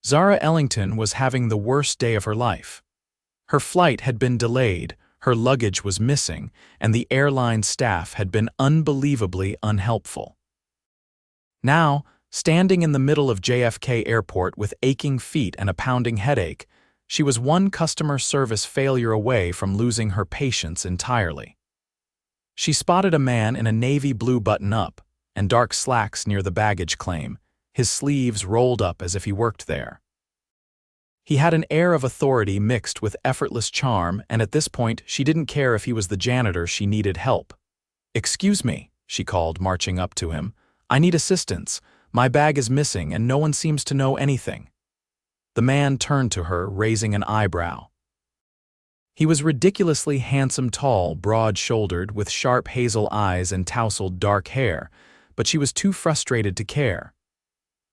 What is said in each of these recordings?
Zara Ellington was having the worst day of her life. Her flight had been delayed, her luggage was missing, and the airline staff had been unbelievably unhelpful. Now, standing in the middle of JFK Airport with aching feet and a pounding headache, she was one customer service failure away from losing her patience entirely. She spotted a man in a navy blue button-up and dark slacks near the baggage claim, his sleeves rolled up as if he worked there. He had an air of authority mixed with effortless charm, and at this point she didn't care if he was the janitor she needed help. "Excuse me," she called, marching up to him. "I need assistance. My bag is missing and no one seems to know anything." The man turned to her, raising an eyebrow. He was ridiculously handsome, tall, broad-shouldered, with sharp hazel eyes and tousled dark hair, but she was too frustrated to care.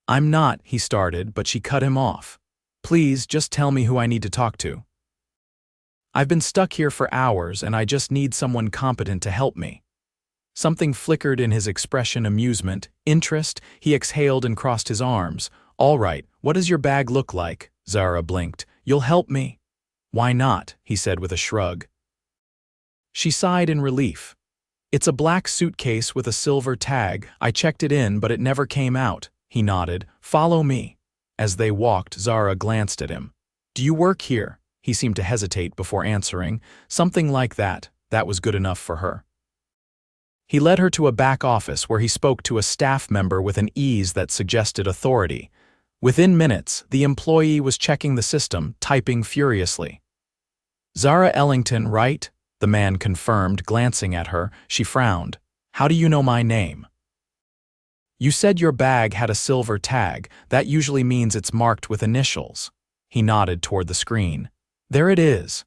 "I'm not," he started, but she cut him off. "Please, just tell me who I need to talk to. I've been stuck here for hours and I just need someone competent to help me." Something flickered in his expression: amusement, interest. He exhaled and crossed his arms. "All right, what does your bag look like?" Zara blinked. "You'll help me?" "Why not?" he said with a shrug. She sighed in relief. "It's a black suitcase with a silver tag. I checked it in, but it never came out." He nodded. "Follow me." As they walked, Zara glanced at him. "Do you work here?" He seemed to hesitate before answering. "Something like that." That was good enough for her. He led her to a back office where he spoke to a staff member with an ease that suggested authority. Within minutes, the employee was checking the system, typing furiously. "Zara Ellington, right?" the man confirmed, glancing at her. She frowned. "How do you know my name?" "You said your bag had a silver tag. That usually means it's marked with initials." He nodded toward the screen. "There it is.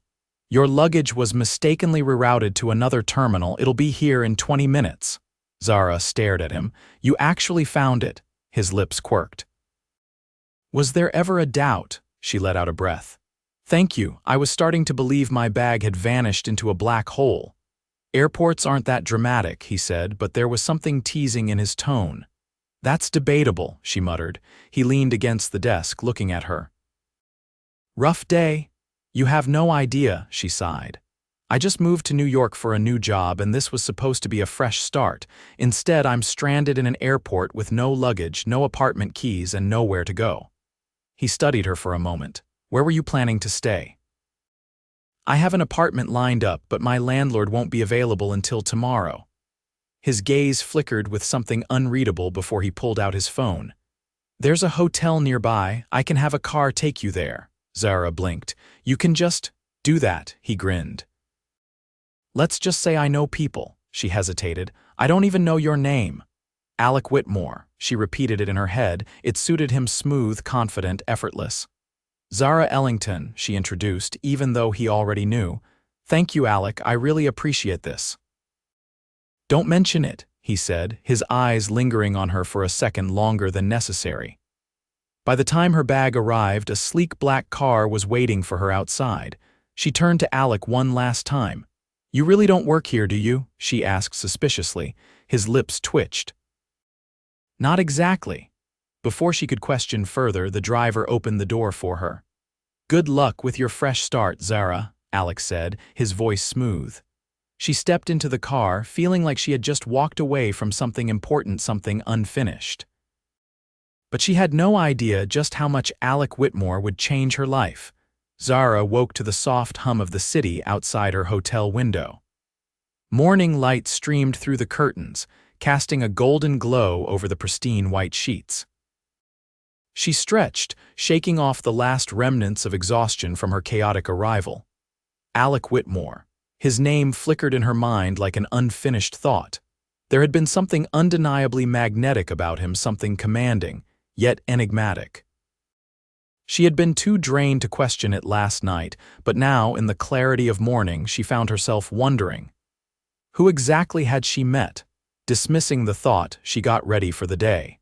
Your luggage was mistakenly rerouted to another terminal. It'll be here in 20 minutes. Zara stared at him. "You actually found it." His lips quirked. "Was there ever a doubt?" She let out a breath. "Thank you. I was starting to believe my bag had vanished into a black hole." "Airports aren't that dramatic," he said, but there was something teasing in his tone. "That's debatable," she muttered. He leaned against the desk, looking at her. "Rough day?" "You have no idea," she sighed. "I just moved to New York for a new job, and this was supposed to be a fresh start. Instead, I'm stranded in an airport with no luggage, no apartment keys, and nowhere to go." He studied her for a moment. "Where were you planning to stay?" "I have an apartment lined up, but my landlord won't be available until tomorrow." His gaze flickered with something unreadable before he pulled out his phone. "There's a hotel nearby. I can have a car take you there." Zara blinked. "You can just do that," he grinned. "Let's just say I know people." She hesitated. "I don't even know your name." "Alec Whitmore." She repeated it in her head. It suited him: smooth, confident, effortless. "Zara Ellington," she introduced, even though he already knew. "Thank you, Alec. I really appreciate this." "Don't mention it," he said, his eyes lingering on her for a second longer than necessary. By the time her bag arrived, a sleek black car was waiting for her outside. She turned to Alec one last time. "You really don't work here, do you?" she asked suspiciously. His lips twitched. "Not exactly." Before she could question further, the driver opened the door for her. "Good luck with your fresh start, Zara," Alec said, his voice smooth. She stepped into the car, feeling like she had just walked away from something important, something unfinished. But she had no idea just how much Alec Whitmore would change her life. Zara woke to the soft hum of the city outside her hotel window. Morning light streamed through the curtains, casting a golden glow over the pristine white sheets. She stretched, shaking off the last remnants of exhaustion from her chaotic arrival. Alec Whitmore. His name flickered in her mind like an unfinished thought. There had been something undeniably magnetic about him, something commanding, yet enigmatic. She had been too drained to question it last night, but now, in the clarity of morning, she found herself wondering. Who exactly had she met? Dismissing the thought, she got ready for the day.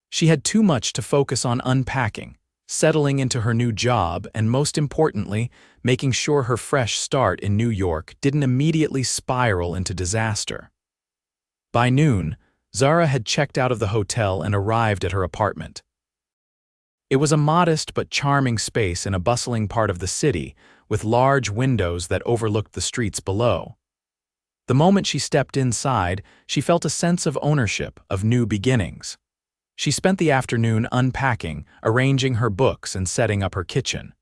She had too much to focus on unpacking, settling into her new job, and most importantly, making sure her fresh start in New York didn't immediately spiral into disaster. By noon, Zara had checked out of the hotel and arrived at her apartment. It was a modest but charming space in a bustling part of the city, with large windows that overlooked the streets below. The moment she stepped inside, she felt a sense of ownership, of new beginnings. She spent the afternoon unpacking, arranging her books, and setting up her kitchen.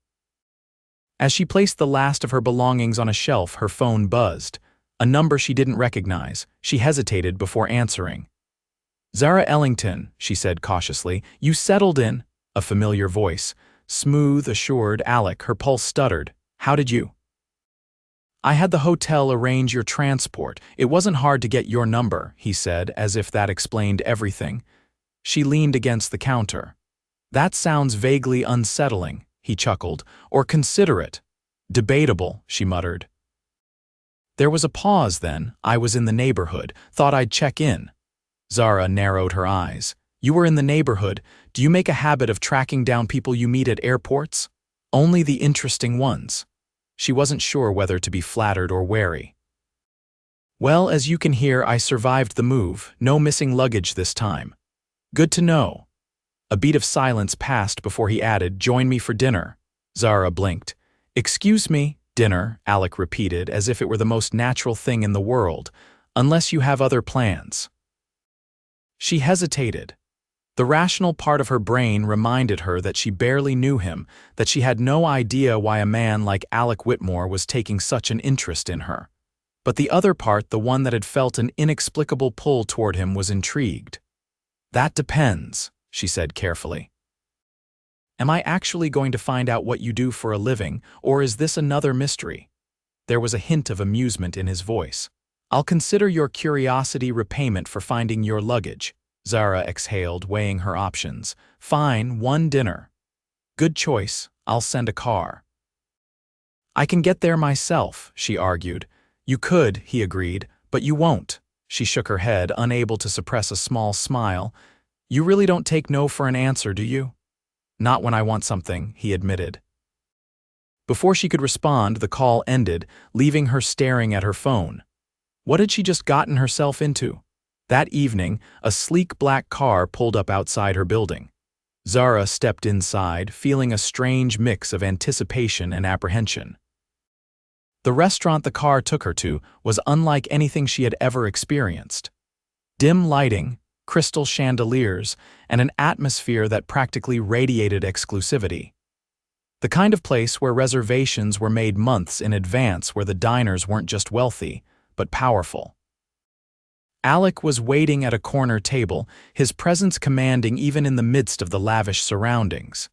As she placed the last of her belongings on a shelf, her phone buzzed. A number she didn't recognize. She hesitated before answering. "Zara Ellington," she said cautiously. "You settled in?" A familiar voice. Smooth, assured. "Alec," her pulse stuttered. "How did you?" "I had the hotel arrange your transport. It wasn't hard to get your number," he said, as if that explained everything. She leaned against the counter. "That sounds vaguely unsettling," he chuckled. "Or considerate." "Debatable," she muttered. There was a pause then. "I was in the neighborhood. Thought I'd check in." Zara narrowed her eyes. "You were in the neighborhood. Do you make a habit of tracking down people you meet at airports?" "Only the interesting ones." She wasn't sure whether to be flattered or wary. "Well, as you can hear, I survived the move. No missing luggage this time." "Good to know." A beat of silence passed before he added, "Join me for dinner." Zara blinked. "Excuse me?" "Dinner," Alec repeated, as if it were the most natural thing in the world. "Unless you have other plans." She hesitated. The rational part of her brain reminded her that she barely knew him, that she had no idea why a man like Alec Whitmore was taking such an interest in her. But the other part, the one that had felt an inexplicable pull toward him, was intrigued. "That depends," she said carefully. "Am I actually going to find out what you do for a living, or is this another mystery?" There was a hint of amusement in his voice. "I'll consider your curiosity repayment for finding your luggage." Zara exhaled, weighing her options. "Fine, one dinner." "Good choice. I'll send a car." "I can get there myself," she argued. "You could," he agreed, "but you won't." She shook her head, unable to suppress a small smile. "You really don't take no for an answer, do you?" "Not when I want something," he admitted. Before she could respond, the call ended, leaving her staring at her phone. What had she just gotten herself into? That evening, a sleek black car pulled up outside her building. Zara stepped inside, feeling a strange mix of anticipation and apprehension. The restaurant the car took her to was unlike anything she had ever experienced. Dim lighting, crystal chandeliers, and an atmosphere that practically radiated exclusivity. The kind of place where reservations were made months in advance, where the diners weren't just wealthy, but powerful. Alec was waiting at a corner table, his presence commanding even in the midst of the lavish surroundings.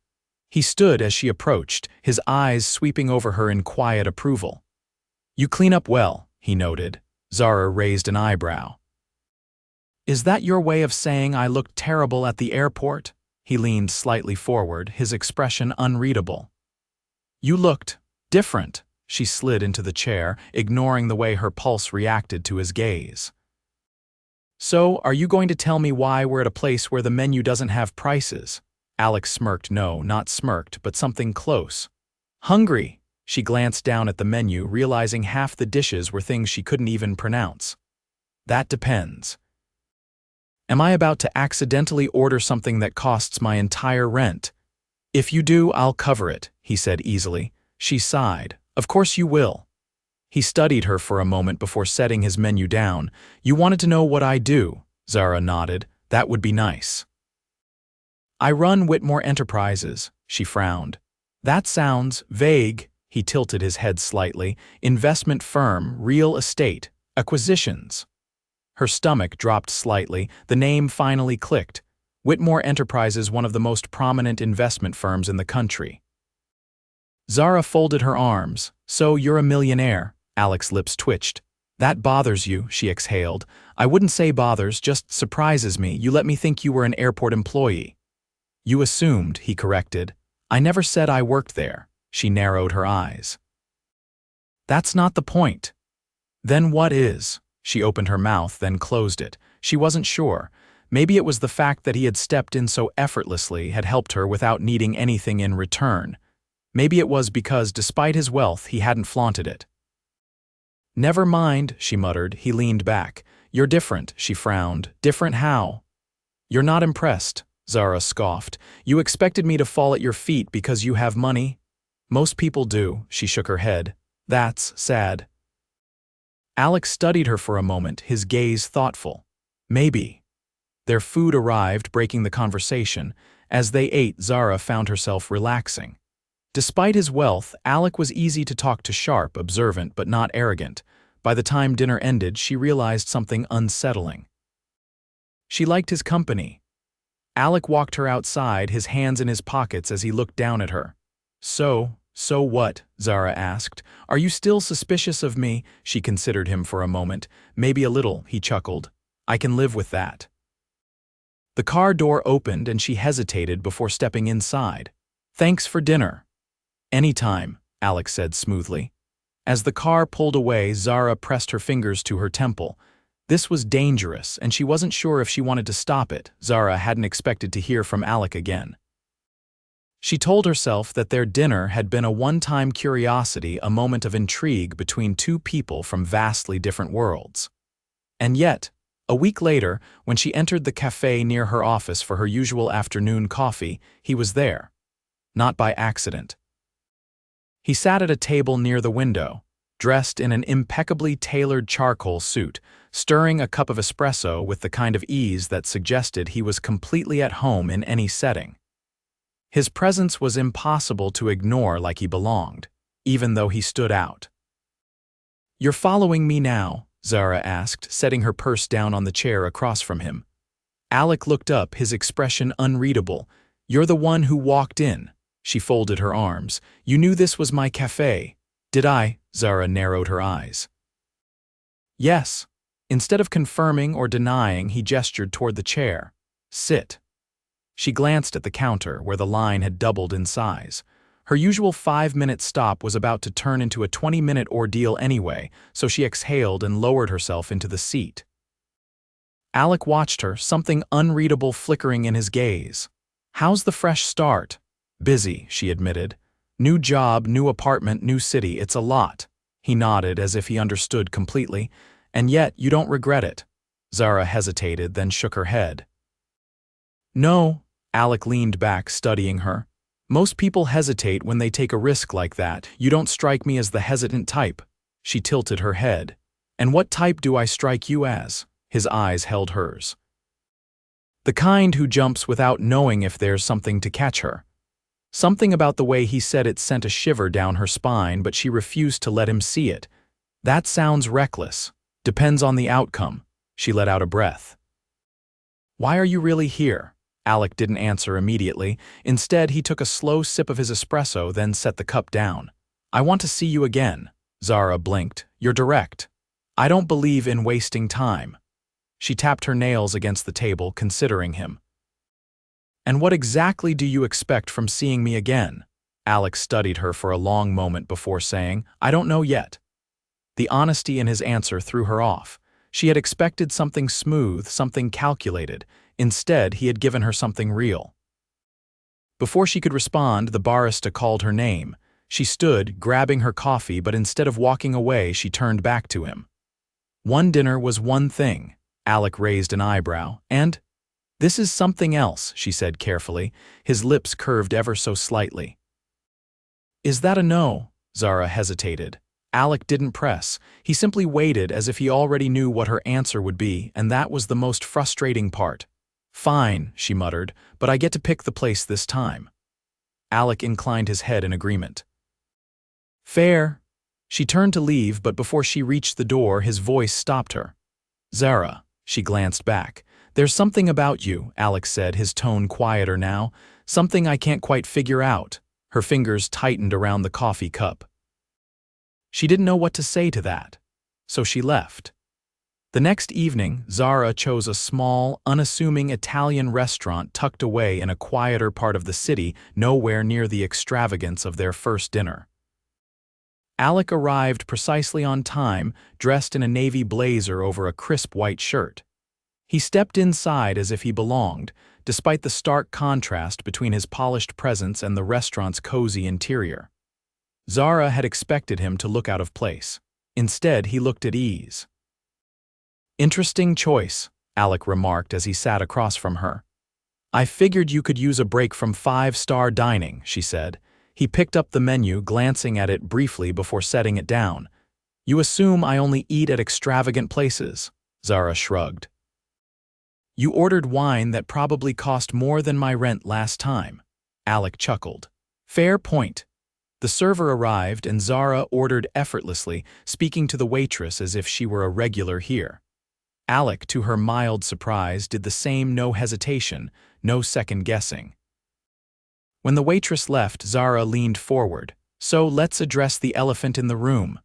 He stood as she approached, his eyes sweeping over her in quiet approval. "You clean up well," he noted. Zara raised an eyebrow. "Is that your way of saying I looked terrible at the airport?" He leaned slightly forward, his expression unreadable. "You looked different." She slid into the chair, ignoring the way her pulse reacted to his gaze. "So, are you going to tell me why we're at a place where the menu doesn't have prices?" Alex smirked. "No, not smirked, but something close." "Hungry." She glanced down at the menu, realizing half the dishes were things she couldn't even pronounce. "That depends." "Am I about to accidentally order something that costs my entire rent?" "If you do, I'll cover it," he said easily. She sighed. "Of course you will." He studied her for a moment before setting his menu down. "You wanted to know what I do?" Zara nodded. "That would be nice." "I run Whitmore Enterprises." She frowned. "That sounds vague." He tilted his head slightly. "Investment firm, real estate, acquisitions." Her stomach dropped slightly. The name finally clicked. Whitmore Enterprises, one of the most prominent investment firms in the country. Zara folded her arms. "So you're a millionaire." Alec's lips twitched. "That bothers you," she exhaled. "I wouldn't say bothers, just surprises me. You let me think you were an airport employee." "You assumed," he corrected. "I never said I worked there." She narrowed her eyes. "That's not the point." "Then what is?" She opened her mouth, then closed it. She wasn't sure. Maybe it was the fact that he had stepped in so effortlessly, had helped her without needing anything in return. Maybe it was because, despite his wealth, he hadn't flaunted it. "Never mind," she muttered. He leaned back. "You're different," she frowned. "Different how?" "You're not impressed." Zara scoffed. "You expected me to fall at your feet because you have money?" "Most people do," she shook her head. "That's sad." Alec studied her for a moment, his gaze thoughtful. "Maybe." Their food arrived, breaking the conversation. As they ate, Zara found herself relaxing. Despite his wealth, Alec was easy to talk to, sharp, observant, but not arrogant. By the time dinner ended, she realized something unsettling. She liked his company. Alec walked her outside, his hands in his pockets as he looked down at her. So what?" Zara asked. "Are you still suspicious of me?" She considered him for a moment. "Maybe a little," he chuckled. "I can live with that." The car door opened and she hesitated before stepping inside. "Thanks for dinner." "Anytime," Alec said smoothly. As the car pulled away, Zara pressed her fingers to her temple. This was dangerous, and she wasn't sure if she wanted to stop it. Zara hadn't expected to hear from Alec again. She told herself that their dinner had been a one-time curiosity, a moment of intrigue between two people from vastly different worlds. And yet, a week later, when she entered the cafe near her office for her usual afternoon coffee, he was there. Not by accident. He sat at a table near the window, dressed in an impeccably tailored charcoal suit, stirring a cup of espresso with the kind of ease that suggested he was completely at home in any setting. His presence was impossible to ignore, like he belonged, even though he stood out. "You're following me now?" Zara asked, setting her purse down on the chair across from him. Alec looked up, his expression unreadable. "You're the one who walked in." She folded her arms. "You knew this was my cafe." "Did I?" Zara narrowed her eyes. "Yes." Instead of confirming or denying, he gestured toward the chair. "Sit." She glanced at the counter, where the line had doubled in size. Her usual 5-minute stop was about to turn into a 20-minute ordeal anyway, so she exhaled and lowered herself into the seat. Alec watched her, something unreadable flickering in his gaze. "How's the fresh start?" "Busy," she admitted. "New job, new apartment, new city, it's a lot." He nodded as if he understood completely. "And yet, you don't regret it." Zara hesitated, then shook her head. "No." Alec leaned back, studying her. "Most people hesitate when they take a risk like that. You don't strike me as the hesitant type." She tilted her head. "And what type do I strike you as?" His eyes held hers. "The kind who jumps without knowing if there's something to catch her." Something about the way he said it sent a shiver down her spine, but she refused to let him see it. "That sounds reckless." "Depends on the outcome." She let out a breath. "Why are you really here?" Alec didn't answer immediately. Instead, he took a slow sip of his espresso, then set the cup down. "I want to see you again." Zara blinked. "You're direct." "I don't believe in wasting time." She tapped her nails against the table, considering him. "And what exactly do you expect from seeing me again?" Alec studied her for a long moment before saying, "I don't know yet." The honesty in his answer threw her off. She had expected something smooth, something calculated. Instead, he had given her something real. Before she could respond, the barista called her name. She stood, grabbing her coffee, but instead of walking away, she turned back to him. "One dinner was one thing." Alec raised an eyebrow. "And?" "This is something else," she said carefully. His lips curved ever so slightly. "Is that a no?" Zara hesitated. Alec didn't press. He simply waited as if he already knew what her answer would be, and that was the most frustrating part. "Fine," she muttered, "but I get to pick the place this time." Alec inclined his head in agreement. "Fair." She turned to leave, but before she reached the door, his voice stopped her. "Zara." She glanced back. "There's something about you," Alec said, his tone quieter now. "Something I can't quite figure out." Her fingers tightened around the coffee cup. She didn't know what to say to that, so she left. The next evening, Zara chose a small, unassuming Italian restaurant tucked away in a quieter part of the city, nowhere near the extravagance of their first dinner. Alec arrived precisely on time, dressed in a navy blazer over a crisp white shirt. He stepped inside as if he belonged, despite the stark contrast between his polished presence and the restaurant's cozy interior. Zara had expected him to look out of place. Instead, he looked at ease. "Interesting choice," Alec remarked as he sat across from her. I figured you could use a break from five-star dining, she said. He picked up the menu, glancing at it briefly before setting it down. You assume I only eat at extravagant places, Zara shrugged. You ordered wine that probably cost more than my rent last time, Alec chuckled. Fair point. The server arrived and Zara ordered effortlessly, speaking to the waitress as if she were a regular here. Alec, to her mild surprise, did the same, no hesitation, no second guessing. When the waitress left, Zara leaned forward. So let's address the elephant in the room.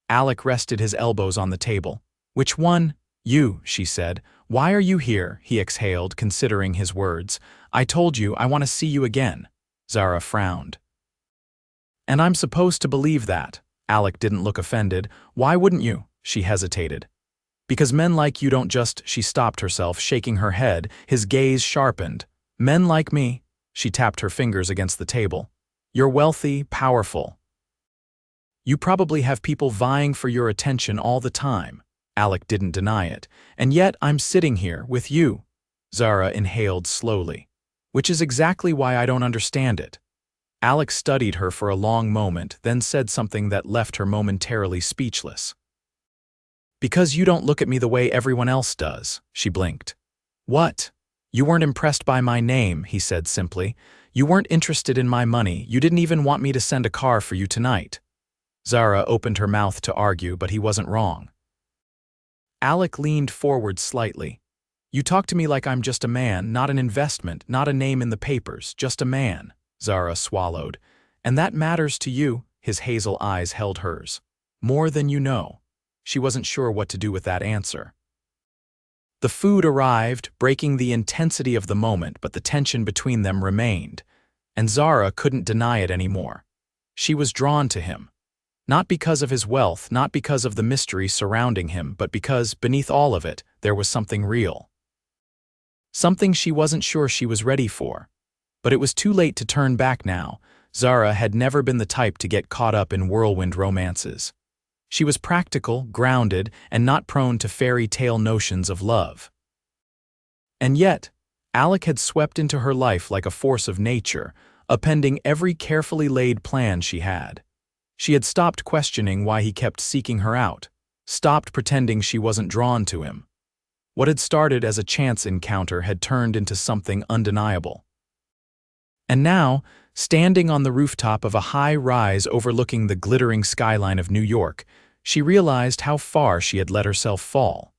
Alec rested his elbows on the table. Which one? You, she said. Why are you here? He exhaled, considering his words. I told you I want to see you again. Zara frowned. And I'm supposed to believe that? Alec didn't look offended. Why wouldn't you? She hesitated. Because men like you don't just, she stopped herself, shaking her head, his gaze sharpened. Men like me, she tapped her fingers against the table. You're wealthy, powerful. You probably have people vying for your attention all the time. Alec didn't deny it. And yet I'm sitting here with you. Zara inhaled slowly. Which is exactly why I don't understand it. Alec studied her for a long moment, then said something that left her momentarily speechless. Because you don't look at me the way everyone else does, she blinked. What? You weren't impressed by my name, he said simply. You weren't interested in my money. You didn't even want me to send a car for you tonight. Zara opened her mouth to argue, but he wasn't wrong. Alec leaned forward slightly. You talk to me like I'm just a man, not an investment, not a name in the papers, just a man. Zara swallowed. And that matters to you, his hazel eyes held hers. More than you know. She wasn't sure what to do with that answer. The food arrived, breaking the intensity of the moment, but the tension between them remained, and Zara couldn't deny it anymore. She was drawn to him. Not because of his wealth, not because of the mystery surrounding him, but because, beneath all of it, there was something real. Something she wasn't sure she was ready for. But it was too late to turn back now. Zara had never been the type to get caught up in whirlwind romances. She was practical, grounded, and not prone to fairy tale notions of love. And yet, Alec had swept into her life like a force of nature, appending every carefully laid plan she had. She had stopped questioning why he kept seeking her out, stopped pretending she wasn't drawn to him. What had started as a chance encounter had turned into something undeniable. And now, standing on the rooftop of a high rise overlooking the glittering skyline of New York, she realized how far she had let herself fall.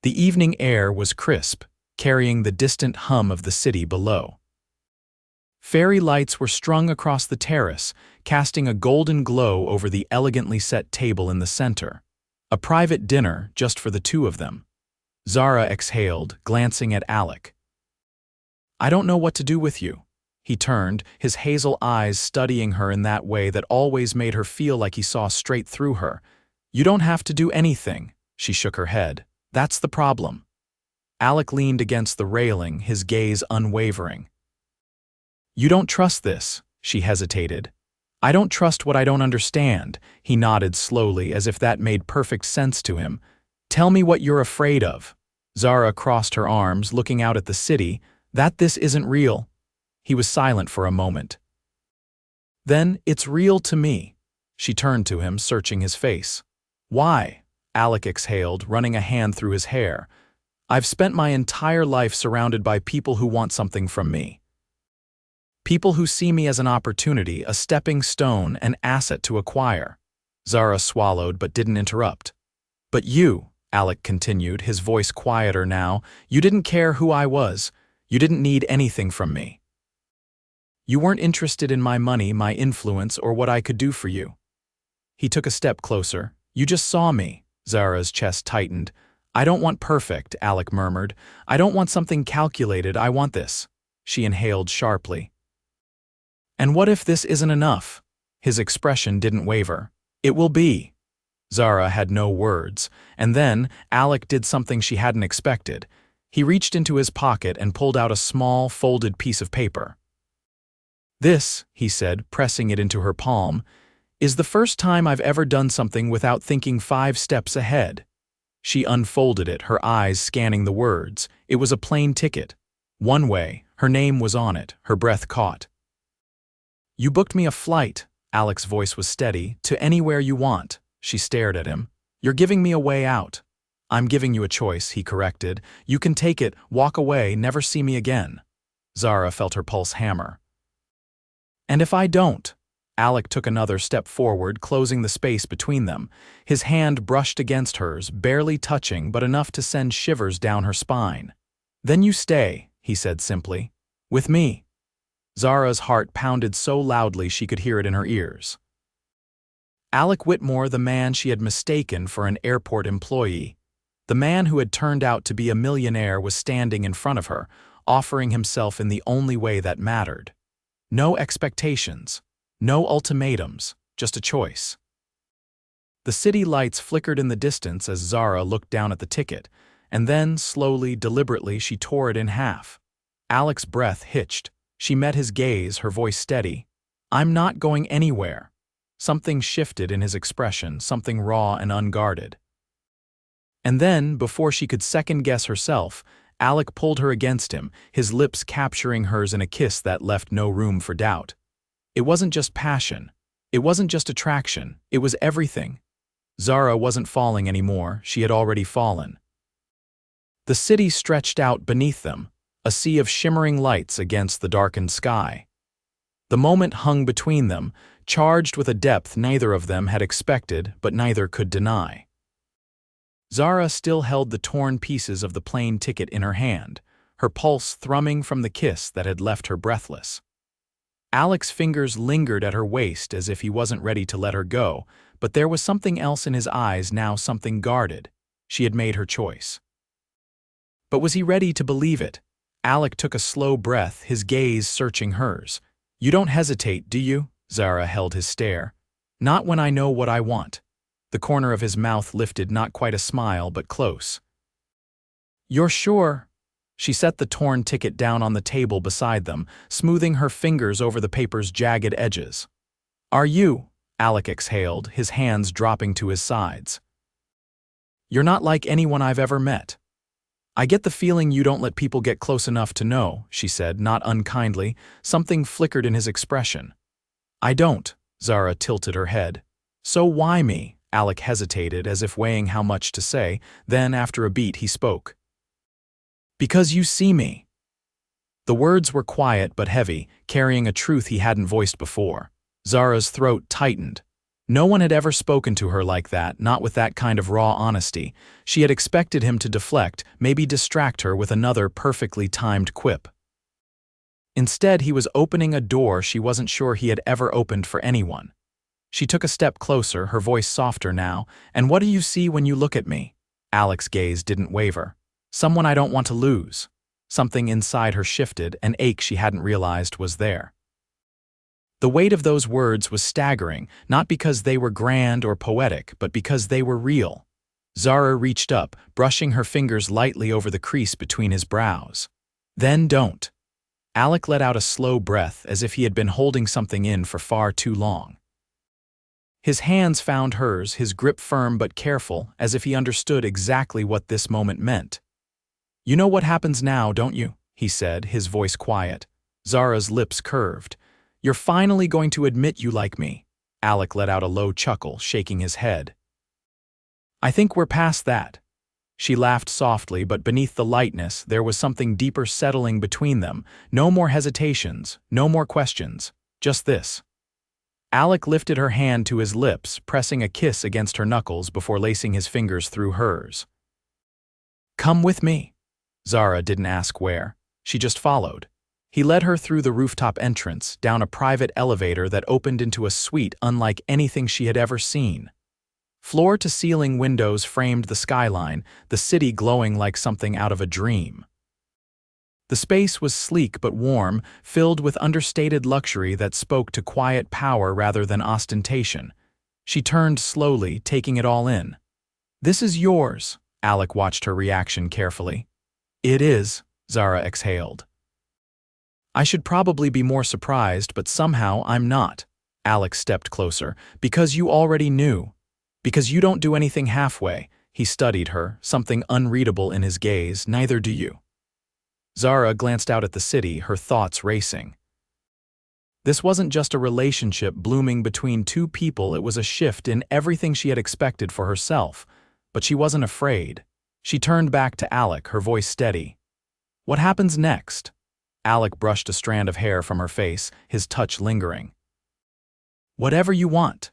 The evening air was crisp, carrying the distant hum of the city below. Fairy lights were strung across the terrace, casting a golden glow over the elegantly set table in the center. A private dinner just for the two of them. Zara exhaled, glancing at Alec. I don't know what to do with you. He turned, his hazel eyes studying her in that way that always made her feel like he saw straight through her. You don't have to do anything, she shook her head. That's the problem. Alec leaned against the railing, his gaze unwavering. You don't trust this, she hesitated. I don't trust what I don't understand, he nodded slowly as if that made perfect sense to him. Tell me what you're afraid of. Zara crossed her arms, looking out at the city. That this isn't real. He was silent for a moment. Then, it's real to me. She turned to him, searching his face. Why? Alec exhaled, running a hand through his hair. I've spent my entire life surrounded by people who want something from me. People who see me as an opportunity, a stepping stone, an asset to acquire. Zara swallowed but didn't interrupt. But you, Alec continued, his voice quieter now, you didn't care who I was. You didn't need anything from me. You weren't interested in my money, my influence, or what I could do for you. He took a step closer. You just saw me. Zara's chest tightened. I don't want perfect, Alec murmured. I don't want something calculated, I want this. She inhaled sharply. And what if this isn't enough? His expression didn't waver. It will be. Zara had no words, and then Alec did something she hadn't expected. He reached into his pocket and pulled out a small, folded piece of paper. This, he said, pressing it into her palm, is the first time I've ever done something without thinking 5 steps ahead. She unfolded it, her eyes scanning the words. It was a plane ticket. One way, her name was on it, her breath caught. You booked me a flight, Alec's voice was steady, to anywhere you want. She stared at him. You're giving me a way out. I'm giving you a choice, he corrected. You can take it, walk away, never see me again. Zara felt her pulse hammer. And if I don't? Alec took another step forward, closing the space between them. His hand brushed against hers, barely touching but enough to send shivers down her spine. Then you stay, he said simply. With me. Zara's heart pounded so loudly she could hear it in her ears. Alec Whitmore, the man she had mistaken for an airport employee, the man who had turned out to be a millionaire, was standing in front of her, offering himself in the only way that mattered. No expectations, no ultimatums, just a choice. The city lights flickered in the distance as Zara looked down at the ticket, and then, slowly, deliberately, she tore it in half. Alec's breath hitched. She met his gaze, her voice steady. I'm not going anywhere. Something shifted in his expression, something raw and unguarded. And then, before she could second-guess herself, Alec pulled her against him, his lips capturing hers in a kiss that left no room for doubt. It wasn't just passion. It wasn't just attraction. It was everything. Zara wasn't falling anymore. She had already fallen. The city stretched out beneath them, a sea of shimmering lights against the darkened sky. The moment hung between them, charged with a depth neither of them had expected, but neither could deny. Zara still held the torn pieces of the plane ticket in her hand, her pulse thrumming from the kiss that had left her breathless. Alec's fingers lingered at her waist as if he wasn't ready to let her go, but there was something else in his eyes now, something guarded. She had made her choice. But was he ready to believe it? Alec took a slow breath, his gaze searching hers. You don't hesitate, do you? Zara held his stare. Not when I know what I want. The corner of his mouth lifted, not quite a smile, but close. You're sure? She set the torn ticket down on the table beside them, smoothing her fingers over the paper's jagged edges. Are you? Alec exhaled, his hands dropping to his sides. You're not like anyone I've ever met. I get the feeling you don't let people get close enough to know, she said, not unkindly. Something flickered in his expression. I don't, Zara tilted her head. So why me? Alec hesitated, as if weighing how much to say. Then, after a beat, he spoke. Because you see me. The words were quiet but heavy, carrying a truth he hadn't voiced before. Zara's throat tightened. No one had ever spoken to her like that, not with that kind of raw honesty. She had expected him to deflect, maybe distract her with another perfectly timed quip. Instead, he was opening a door she wasn't sure he had ever opened for anyone. She took a step closer, her voice softer now. And what do you see when you look at me? Alec's gaze didn't waver. Someone I don't want to lose. Something inside her shifted, an ache she hadn't realized was there. The weight of those words was staggering, not because they were grand or poetic, but because they were real. Zara reached up, brushing her fingers lightly over the crease between his brows. Then don't. Alec let out a slow breath, as if he had been holding something in for far too long. His hands found hers, his grip firm but careful, as if he understood exactly what this moment meant. You know what happens now, don't you? He said, his voice quiet. Zara's lips curved. You're finally going to admit you like me. Alec let out a low chuckle, shaking his head. I think we're past that. She laughed softly, but beneath the lightness, there was something deeper settling between them. No more hesitations, no more questions, just this. Alec lifted her hand to his lips, pressing a kiss against her knuckles before lacing his fingers through hers. Come with me. Zara didn't ask where. She just followed. He led her through the rooftop entrance, down a private elevator that opened into a suite unlike anything she had ever seen. Floor-to-ceiling windows framed the skyline, the city glowing like something out of a dream. The space was sleek but warm, filled with understated luxury that spoke to quiet power rather than ostentation. She turned slowly, taking it all in. This is yours. Alec watched her reaction carefully. It is, Zara exhaled. I should probably be more surprised, but somehow I'm not. Alec stepped closer. Because you already knew. Because you don't do anything halfway. He studied her, something unreadable in his gaze. Neither do you. Zara glanced out at the city, her thoughts racing. This wasn't just a relationship blooming between two people, it was a shift in everything she had expected for herself. But she wasn't afraid. She turned back to Alec, her voice steady. "What happens next?" Alec brushed a strand of hair from her face, his touch lingering. "Whatever you want."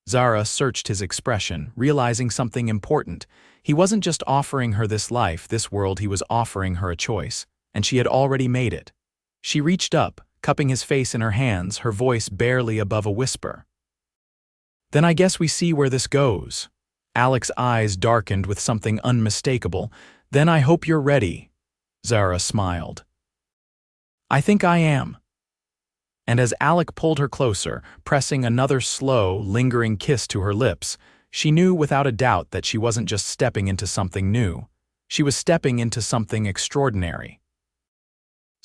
Zara searched his expression, realizing something important. He wasn't just offering her this life, this world, he was offering her a choice, and she had already made it. She reached up, cupping his face in her hands, her voice barely above a whisper. "Then I guess we see where this goes." Alec's eyes darkened with something unmistakable. "Then I hope you're ready." Zara smiled. "I think I am." And as Alec pulled her closer, pressing another slow, lingering kiss to her lips, she knew without a doubt that she wasn't just stepping into something new. She was stepping into something extraordinary.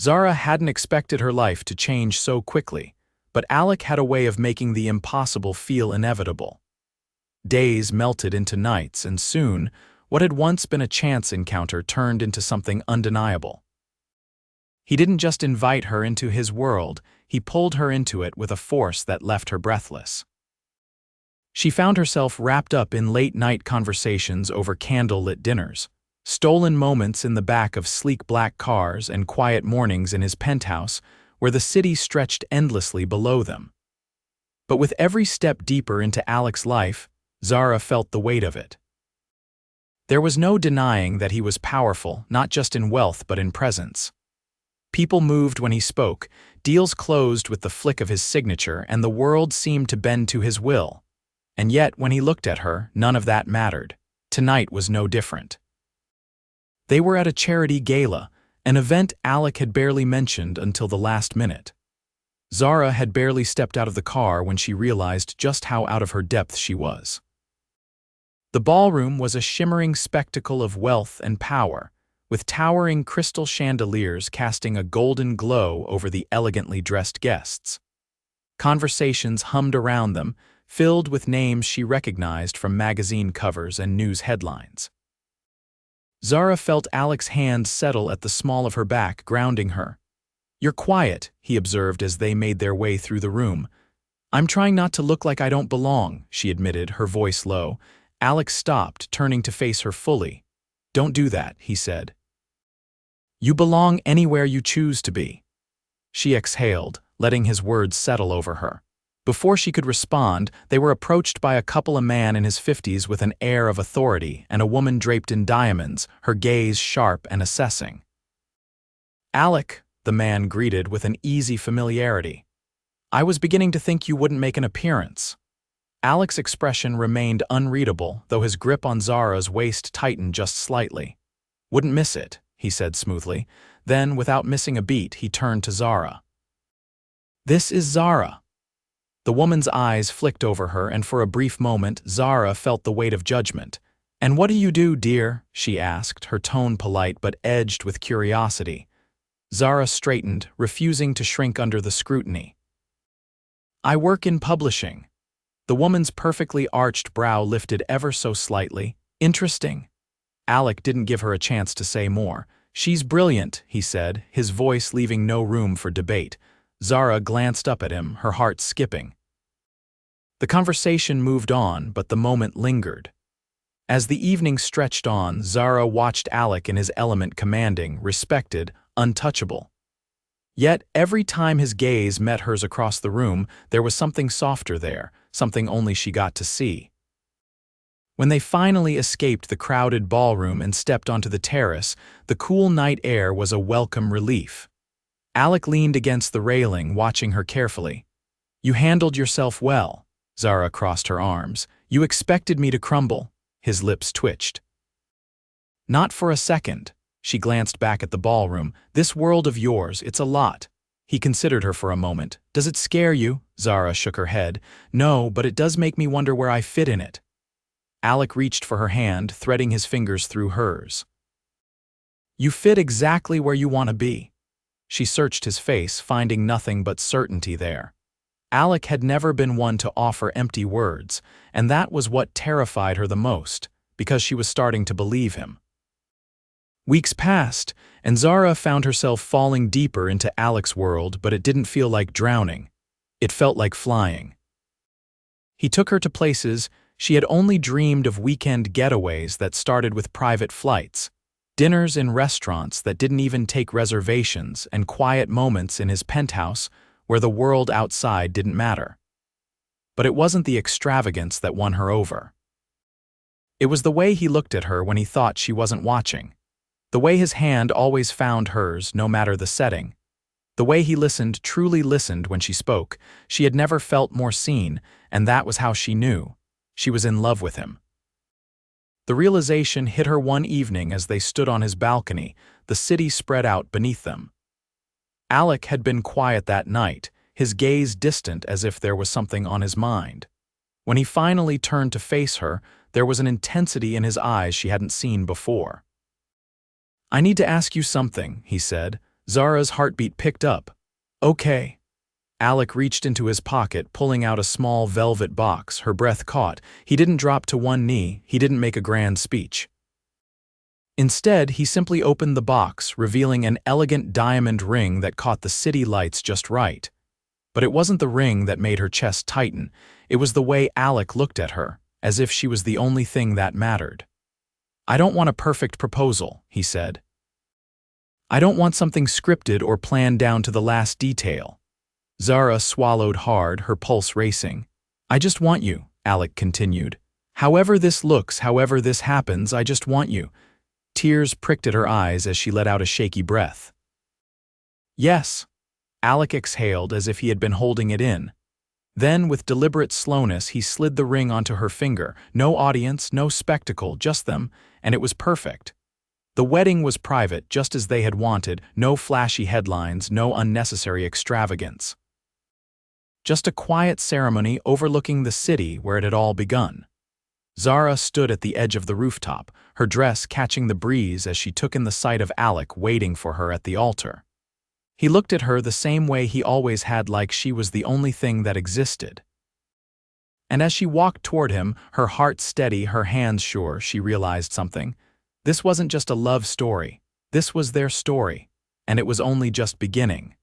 Zara hadn't expected her life to change so quickly, but Alec had a way of making the impossible feel inevitable. Days melted into nights, and soon, what had once been a chance encounter turned into something undeniable. He didn't just invite her into his world, he pulled her into it with a force that left her breathless. She found herself wrapped up in late-night conversations over candle-lit dinners, stolen moments in the back of sleek black cars, and quiet mornings in his penthouse where the city stretched endlessly below them. But with every step deeper into Alec's life, Zara felt the weight of it. There was no denying that he was powerful, not just in wealth but in presence. People moved when he spoke, deals closed with the flick of his signature, and the world seemed to bend to his will. And yet, when he looked at her, none of that mattered. Tonight was no different. They were at a charity gala, an event Alec had barely mentioned until the last minute. Zara had barely stepped out of the car when she realized just how out of her depth she was. The ballroom was a shimmering spectacle of wealth and power, with towering crystal chandeliers casting a golden glow over the elegantly dressed guests. Conversations hummed around them, filled with names she recognized from magazine covers and news headlines. Zara felt Alec's hand settle at the small of her back, grounding her. "You're quiet," he observed as they made their way through the room. "I'm trying not to look like I don't belong," she admitted, her voice low. Alec stopped, turning to face her fully. "Don't do that," he said. "You belong anywhere you choose to be." She exhaled, letting his words settle over her. Before she could respond, they were approached by a couple, a man in his 50s with an air of authority and a woman draped in diamonds, her gaze sharp and assessing. "Alec," the man greeted with an easy familiarity. "I was beginning to think you wouldn't make an appearance." Alec's expression remained unreadable, though his grip on Zara's waist tightened just slightly. "Wouldn't miss it," he said smoothly. Then, without missing a beat, he turned to Zara. "This is Zara." The woman's eyes flicked over her, and for a brief moment, Zara felt the weight of judgment. "And what do you do, dear?" she asked, her tone polite but edged with curiosity. Zara straightened, refusing to shrink under the scrutiny. "I work in publishing." The woman's perfectly arched brow lifted ever so slightly. "Interesting." Alec didn't give her a chance to say more. "She's brilliant," he said, his voice leaving no room for debate. Zara glanced up at him, her heart skipping. The conversation moved on, but the moment lingered. As the evening stretched on, Zara watched Alec in his element, commanding, respected, untouchable. Yet, every time his gaze met hers across the room, there was something softer there, something only she got to see. When they finally escaped the crowded ballroom and stepped onto the terrace, the cool night air was a welcome relief. Alec leaned against the railing, watching her carefully. "You handled yourself well." Zara crossed her arms. "You expected me to crumble." His lips twitched. "Not for a second." She glanced back at the ballroom. "This world of yours, it's a lot." He considered her for a moment. "Does it scare you?" Zara shook her head. "No, but it does make me wonder where I fit in it." Alec reached for her hand, threading his fingers through hers. "You fit exactly where you want to be." She searched his face, finding nothing but certainty there. Alec had never been one to offer empty words, and that was what terrified her the most, because she was starting to believe him. Weeks passed, and Zara found herself falling deeper into Alec's world, but it didn't feel like drowning. It felt like flying. He took her to places she had only dreamed of, weekend getaways that started with private flights, dinners in restaurants that didn't even take reservations, and quiet moments in his penthouse where the world outside didn't matter. But it wasn't the extravagance that won her over. It was the way he looked at her when he thought she wasn't watching. The way his hand always found hers, no matter the setting. The way he listened, truly listened when she spoke. She had never felt more seen, and that was how she knew. She was in love with him. The realization hit her one evening as they stood on his balcony, the city spread out beneath them. Alec had been quiet that night, his gaze distant as if there was something on his mind. When he finally turned to face her, there was an intensity in his eyes she hadn't seen before. "I need to ask you something," he said. Zara's heartbeat picked up. "Okay." Alec reached into his pocket, pulling out a small velvet box. Her breath caught. He didn't drop to one knee. He didn't make a grand speech. Instead, he simply opened the box, revealing an elegant diamond ring that caught the city lights just right. But it wasn't the ring that made her chest tighten. It was the way Alec looked at her, as if she was the only thing that mattered. "I don't want a perfect proposal," he said. "I don't want something scripted or planned down to the last detail." Zara swallowed hard, her pulse racing. "I just want you," Alec continued. "However this looks, however this happens, I just want you." Tears pricked at her eyes as she let out a shaky breath. "Yes." Alec exhaled as if he had been holding it in. Then, with deliberate slowness, he slid the ring onto her finger. No audience, no spectacle, just them, and it was perfect. The wedding was private, just as they had wanted, no flashy headlines, no unnecessary extravagance. Just a quiet ceremony overlooking the city where it had all begun. Zara stood at the edge of the rooftop, her dress catching the breeze as she took in the sight of Alec waiting for her at the altar. He looked at her the same way he always had, like she was the only thing that existed. And as she walked toward him, her heart steady, her hands sure, she realized something. This wasn't just a love story. This was their story, and it was only just beginning.